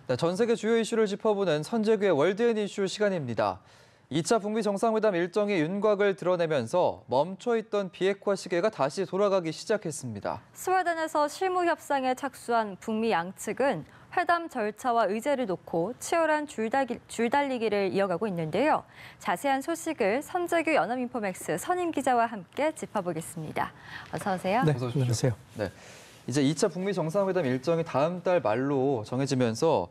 네, 전 세계 주요 이슈를 짚어보는 선재규의 월드앤 이슈 시간입니다. 2차 북미 정상회담 일정이 윤곽을 드러내면서 멈춰있던 비핵화 시계가 다시 돌아가기 시작했습니다. 스웨덴에서 실무 협상에 착수한 북미 양측은 회담 절차와 의제를 놓고 치열한 줄달리기를 이어가고 있는데요. 자세한 소식을 선재규 연합인포맥스 선임 기자와 함께 짚어보겠습니다. 어서 오세요. 네, 어서 오십시오. 안녕하세요. 네, 이제 2차 북미 정상회담 일정이 다음 달 말로 정해지면서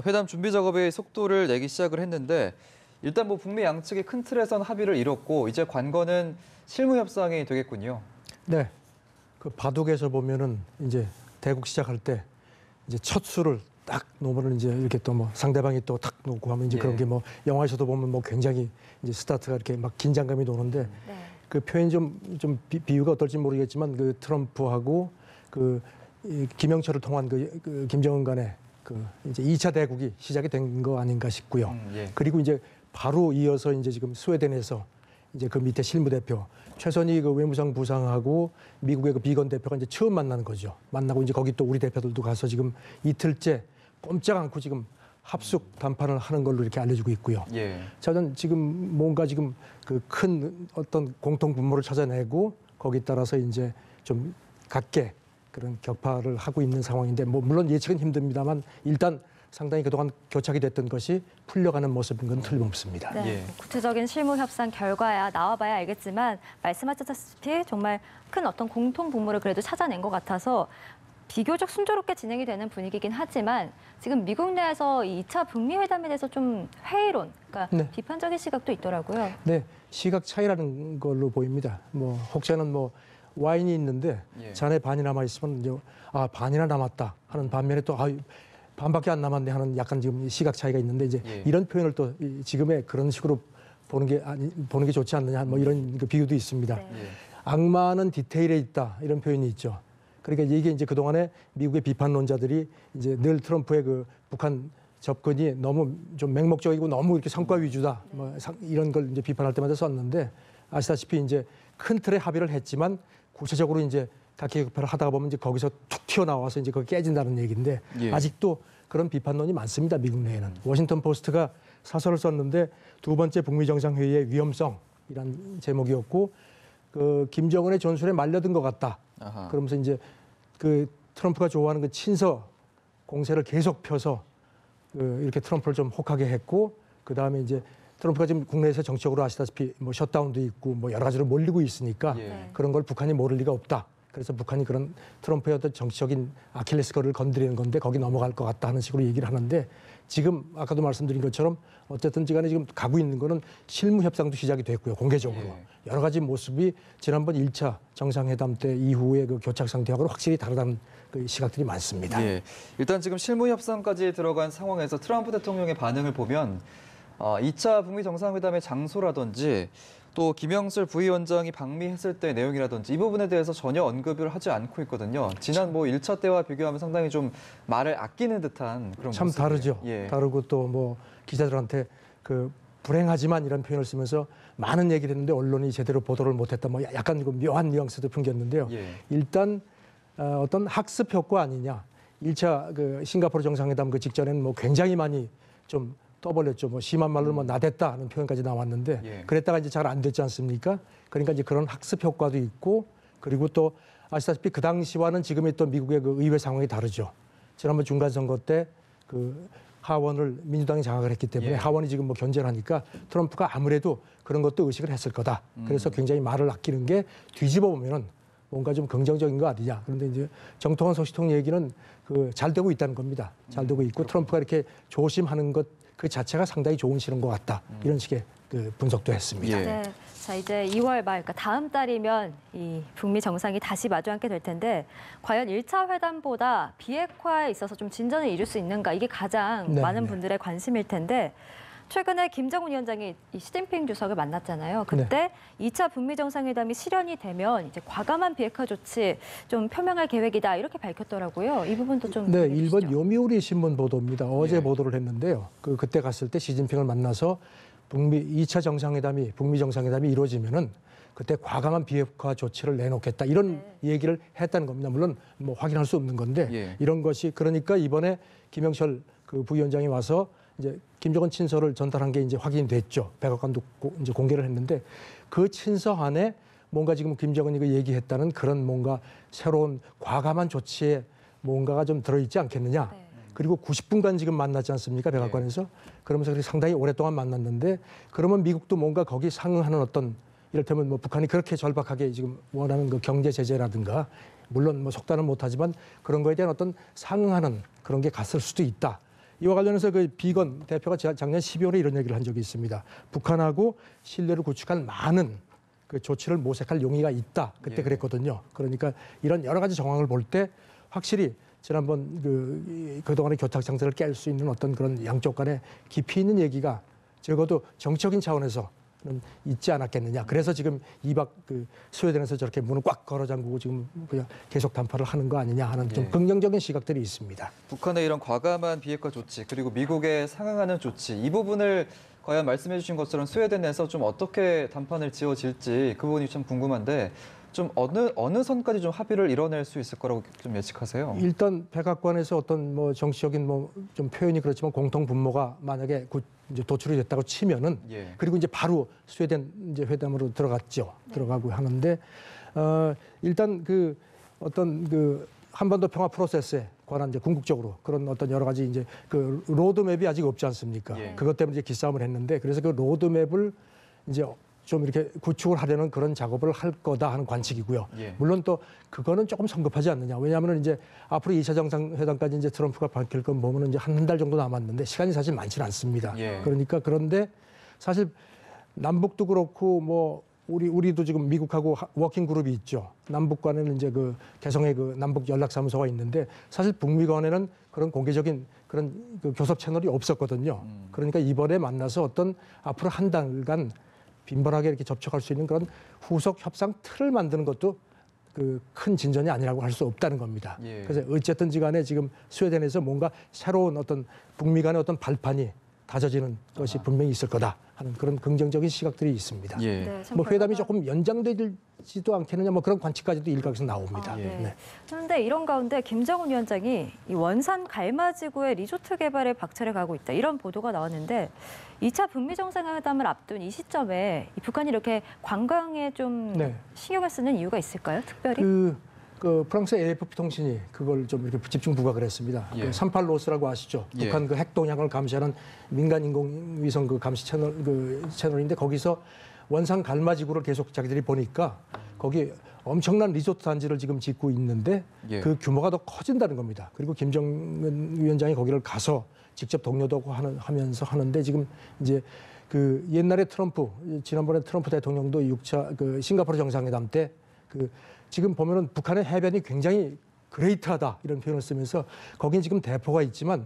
회담 준비 작업에 속도를 내기 시작을 했는데 일단 북미 양측이 큰 틀에선 합의를 이뤘고 이제 관건은 실무 협상이 되겠군요. 네, 그 바둑에서 보면은 이제 대국 시작할 때 이제 첫 수를 딱 놓으면 이제 이렇게 또 뭐 상대방이 또 탁 놓고 하면 이제 그런 게 뭐 영화에서도 보면 뭐 굉장히 이제 스타트가 이렇게 막 긴장감이 도는데 그 표현 좀 비유가 어떨지 모르겠지만 그 트럼프하고 그 김영철을 통한 그 김정은 간의 그 이제 2차 대국이 시작이 된 거 아닌가 싶고요. 그리고 이제 바로 이어서 이제 지금 스웨덴에서 이제 그 밑에 실무대표 최선희 그 외무상 부상하고 미국의 그 비건 대표가 이제 처음 만나는 거죠. 만나고 이제 거기 또 우리 대표들도 가서 지금 이틀째 꼼짝 않고 지금 합숙 담판을 하는 걸로 이렇게 알려지고 있고요. 저는 지금 뭔가 지금 그 큰 어떤 공통 분모를 찾아내고 거기에 따라서 이제 좀 갖게 그런 격파를 하고 있는 상황인데 뭐 물론 예측은 힘듭니다만 일단 상당히 그동안 교착이 됐던 것이 풀려가는 모습인 건 틀림없습니다. 네, 구체적인 실무 협상 결과야 나와봐야 알겠지만 말씀하셨다시피 정말 큰 어떤 공통 분모를 그래도 찾아낸 것 같아서 비교적 순조롭게 진행이 되는 분위기긴 하지만 지금 미국 내에서 이 2차 북미 회담에 대해서 좀 회의론, 그러니까 비판적인 시각도 있더라고요. 네, 시각 차이라는 걸로 보입니다. 뭐 혹자는 뭐 와인이 있는데 잔에 반이 남아 있으면 이제 아 반이나 남았다 하는 반면에 또 반밖에 안 남았네 하는 약간 지금 시각 차이가 있는데 이제 이런 표현을 또 지금의 그런 식으로 보는 게 좋지 않느냐 뭐 이런 그 비유도 있습니다. 악마는 디테일에 있다 이런 표현이 있죠. 그러니까 이게 이제 그동안에 미국의 비판론자들이 이제 늘 트럼프의 그 북한 접근이 너무 좀 맹목적이고 너무 이렇게 성과 위주다 뭐 이런 걸 이제 비판할 때마다 썼는데 아시다시피 이제 큰 틀의 합의를 했지만 구체적으로 이제 각기 격파를 하다가 보면 이제 거기서 툭 튀어나와서 이제 그게 깨진다는 얘기인데 아직도 그런 비판론이 많습니다. 미국 내에는. 워싱턴 포스트가 사설을 썼는데 두 번째 북미 정상회의의 위험성이란 제목이었고 그 김정은의 전술에 말려든 것 같다. 그러면서 이제 그 트럼프가 좋아하는 그 친서 공세를 계속 펴서 이렇게 트럼프를 좀 혹하게 했고 그 다음에 이제 트럼프가 지금 국내에서 정치적으로 아시다시피 뭐 셧다운도 있고 뭐 여러 가지로 몰리고 있으니까 그런 걸 북한이 모를 리가 없다. 그래서 북한이 그런 트럼프의 어떤 정치적인 아킬레스건을 건드리는 건데 거기 넘어갈 것 같다 하는 식으로 얘기를 하는데 지금 아까도 말씀드린 것처럼 어쨌든 간에 지금 가고 있는 거는 실무 협상도 시작이 됐고요. 공개적으로. 여러 가지 모습이 지난번 1차 정상회담 때 이후의 그 교착 상태하고는 확실히 다르다는 그 시각들이 많습니다. 일단 지금 실무 협상까지 들어간 상황에서 트럼프 대통령의 반응을 보면 2차 북미 정상회담의 장소라든지 또 김영철 부위원장이 방미했을 때 내용이라든지 이 부분에 대해서 전혀 언급을 하지 않고 있거든요. 지난 1차 때와 비교하면 상당히 좀 말을 아끼는 듯한 그런 참 모습이에요. 다르죠. 다르고 또 뭐 기자들한테 그 불행하지만 이런 표현을 쓰면서 많은 얘기를 했는데 언론이 제대로 보도를 못했다. 뭐 약간 그 묘한 뉘앙스도 풍겼는데요. 일단 어떤 학습 효과 아니냐. 1차 그 싱가포르 정상회담 그 직전에는 뭐 굉장히 많이 좀 떠벌렸죠. 뭐 심한 말로 뭐 나댔다 하는 표현까지 나왔는데 그랬다가 이제 잘 안 됐지 않습니까? 그러니까 이제 그런 학습 효과도 있고 그리고 또 아시다시피 그 당시와는 지금의 또 미국의 그 의회 상황이 다르죠. 지난번 중간 선거 때 그 하원을 민주당이 장악을 했기 때문에 하원이 지금 뭐 견제를 하니까 트럼프가 아무래도 그런 것도 의식을 했을 거다. 그래서 굉장히 말을 아끼는 게 뒤집어 보면은 뭔가 좀 긍정적인 거 아니냐. 그런데 이제 정통한 소식통 얘기는 그 잘 되고 있다는 겁니다. 잘 되고 있고 트럼프가 이렇게 조심하는 것 그 자체가 상당히 좋은 실은 것 같다. 이런 식의 그 분석도 했습니다. 네. 자, 이제 2월 말, 그러니까 다음 달이면 이 북미 정상이 다시 마주 앉게 될 텐데 과연 1차 회담보다 비핵화에 있어서 좀 진전을 이룰 수 있는가? 이게 가장 많은 분들의 관심일 텐데 최근에 김정은 위원장이 이 시진핑 주석을 만났잖아요. 그때 2차 북미 정상회담이 실현이 되면 이제 과감한 비핵화 조치 좀 표명할 계획이다 이렇게 밝혔더라고요. 이 부분도 좀 일본 요미우리 신문 보도입니다. 어제 보도를 했는데요. 그때 갔을 때 시진핑을 만나서 북미 2차 정상회담이 북미 정상회담이 이루어지면은 그때 과감한 비핵화 조치를 내놓겠다 이런 얘기를 했다는 겁니다. 물론 뭐 확인할 수 없는 건데 이런 것이 그러니까 이번에 김영철 그 그 부위원장이 와서 이제 김정은 친서를 전달한 게 이제 확인이 됐죠. 백악관도 이제 공개를 했는데 그 친서 안에 뭔가 지금 김정은이 그 얘기했다는 그런 뭔가 새로운 과감한 조치에 뭔가가 좀 들어있지 않겠느냐. 네. 그리고 90분간 지금 만났지 않습니까? 백악관에서. 그러면서 그렇게 상당히 오랫동안 만났는데 그러면 미국도 뭔가 거기 상응하는 어떤 이를테면 뭐 북한이 그렇게 절박하게 지금 원하는 그 경제 제재라든가 물론 뭐 속단은 못하지만 그런 거에 대한 어떤 상응하는 그런 게 갔을 수도 있다. 이와 관련해서 그 비건 대표가 작년 12월에 이런 얘기를 한 적이 있습니다. 북한하고 신뢰를 구축한 많은 그 조치를 모색할 용의가 있다. 그때 그랬거든요. 그러니까 이런 여러 가지 정황을 볼 때 확실히 지난번 그동안의 교착 상태를 깰 수 있는 어떤 그런 양쪽 간의 깊이 있는 얘기가 적어도 정치적인 차원에서는 있지 않았겠느냐. 그래서 지금 2박 스웨덴에서 저렇게 문을 꽉 걸어 잠그고 지금 그냥 계속談判을 하는 거 아니냐 하는 좀 긍정적인 시각들이 있습니다. 북한의 이런 과감한 비핵화 조치 그리고 미국에 상응하는 조치 이 부분을 과연 말씀해 주신 것처럼 스웨덴에서 좀 어떻게 담판을 지어질지 그 부분이 참 궁금한데 좀 어느 선까지 좀 합의를 이뤄낼 수 있을 거라고 좀 예측하세요? 일단 백악관에서 어떤 뭐 정치적인 뭐 좀 표현이 그렇지만 공통 분모가 만약에 이제 도출이 됐다고 치면은 그리고 이제 바로 스웨덴 이제 회담으로 들어갔죠. 들어가고 하는데 일단 그 어떤 그 한반도 평화 프로세스에 관한 이제 궁극적으로 그런 어떤 여러 가지 이제 그 로드맵이 아직 없지 않습니까? 그것 때문에 이제 기싸움을 했는데 그래서 그 로드맵을 이제 좀 이렇게 구축을 하려는 그런 작업을 할 거다 하는 관측이고요. 물론 또 그거는 조금 성급하지 않느냐. 왜냐하면 이제 앞으로 2차 정상회담까지 이제 트럼프가 밝힐 건 보면 이제 한 달 정도 남았는데 시간이 사실 많지는 않습니다. 그러니까 그런데 사실 남북도 그렇고 뭐 우리도 지금 미국하고 워킹 그룹이 있죠. 남북 간에는 이제 그 개성의 그 남북 연락사무소가 있는데 사실 북미 간에는 그런 공개적인 그런 그 교섭 채널이 없었거든요. 그러니까 이번에 만나서 어떤 앞으로 한 달간 빈번하게 이렇게 접촉할 수 있는 그런 후속 협상 틀을 만드는 것도 그 큰 진전이 아니라고 할 수 없다는 겁니다. 그래서 어쨌든지 간에 지금 스웨덴에서 뭔가 새로운 어떤 북미 간의 어떤 발판이 다져지는 것이 분명히 있을 거다 하는 그런 긍정적인 시각들이 있습니다. 뭐 회담이 조금 연장되지도 않겠느냐 뭐 그런 관측까지도 일각에서 나옵니다. 그런데 이런 가운데 김정은 위원장이 이 원산 갈마지구의 리조트 개발에 박차를 가고 있다 이런 보도가 나왔는데 2차 북미 정상회담을 앞둔 이 시점에 이 북한이 이렇게 관광에 좀 신경을 쓰는 이유가 있을까요? 특별히? 그 프랑스 AFP 통신이 그걸 좀 이렇게 집중 부각을 했습니다. 그 38로스라고 아시죠? 북한 그 핵 동향을 감시하는 민간 인공위성 그 감시 채널인데 거기서 원산 갈마지구를 계속 자기들이 보니까 거기 엄청난 리조트 단지를 지금 짓고 있는데 그 규모가 더 커진다는 겁니다. 그리고 김정은 위원장이 거기를 가서 직접 동료도 하면서 하는데 지금 이제 그 옛날에 지난번에 트럼프 대통령도 6차 그 싱가포르 정상회담 때 지금 보면은 북한의 해변이 굉장히 그레이트하다 이런 표현을 쓰면서 거긴 지금 대포가 있지만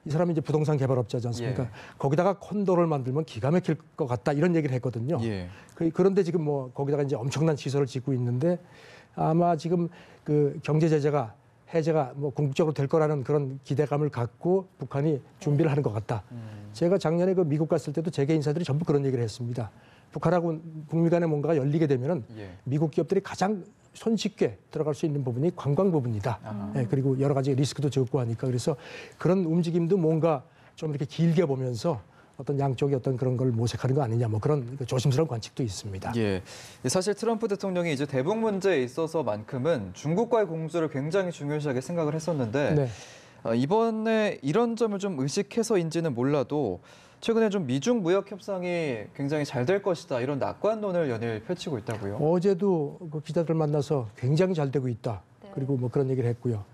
이 사람이 이제 부동산 개발업자지 않습니까? 거기다가 콘도를 만들면 기가 막힐 것 같다 이런 얘기를 했거든요. 그런데 지금 뭐 거기다가 이제 엄청난 시설을 짓고 있는데 아마 지금 그 경제 제재가 해제가 뭐 궁극적으로 될 거라는 그런 기대감을 갖고 북한이 준비를 하는 것 같다. 제가 작년에 그 미국 갔을 때도 재계 인사들이 전부 그런 얘기를 했습니다. 북한하고 북미 간에 뭔가가 열리게 되면은 미국 기업들이 가장 손쉽게 들어갈 수 있는 부분이 관광 부분이다. 그리고 여러 가지 리스크도 적고 하니까 그래서 그런 움직임도 뭔가 좀 이렇게 길게 보면서 어떤 양쪽의 어떤 그런 걸 모색하는 거 아니냐 뭐 그런 조심스러운 관측도 있습니다. 사실 트럼프 대통령이 이제 대북 문제에 있어서만큼은 중국과의 공조를 굉장히 중요시하게 생각을 했었는데 이번에 이런 점을 좀 의식해서인지는 몰라도 최근에 좀 미중 무역 협상이 굉장히 잘 될 것이다 이런 낙관론을 연일 펼치고 있다고요. 어제도 그 기자들 만나서 굉장히 잘 되고 있다. 그리고 뭐 그런 얘기를 했고요.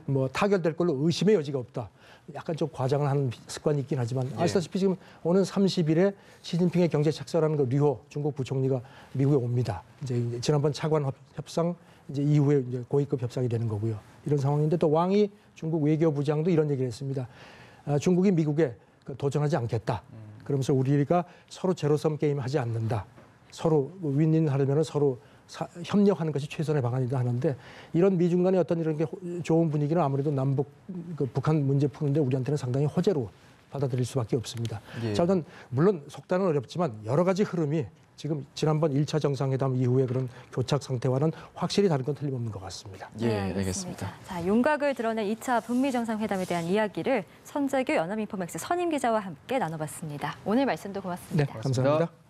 뭐 타결될 걸로 의심의 여지가 없다. 약간 좀 과장을 하는 습관이 있긴 하지만 아시다시피 지금 오는 30일에 시진핑의 경제 착서라는 그 류호 중국 부총리가 미국에 옵니다. 이제 지난번 차관 협상 이제 이후에 이제 고위급 협상이 되는 거고요. 이런 상황인데 또 왕이 중국 외교부장도 이런 얘기를 했습니다. 중국이 미국에 도전하지 않겠다. 그러면서 우리가 서로 제로섬 게임 하지 않는다. 서로 윈윈 하려면 서로 협력하는 것이 최선의 방안이다 하는데 이런 미중 간의 어떤 이런 게 좋은 분위기는 아무래도 남북 북한 문제 푸는데 우리한테는 상당히 호재로 받아들일 수밖에 없습니다. 자, 일단 물론 속단은 어렵지만 여러 가지 흐름이 지금 지난번 1차 정상회담 이후에 그런 교착 상태와는 확실히 다른 건 틀림없는 것 같습니다. 예, 알겠습니다. 자, 윤곽을 드러낸 2차 북미 정상회담에 대한 이야기를 선재규 연합인포맥스 선임 기자와 함께 나눠봤습니다. 오늘 말씀도 고맙습니다. 네, 감사합니다.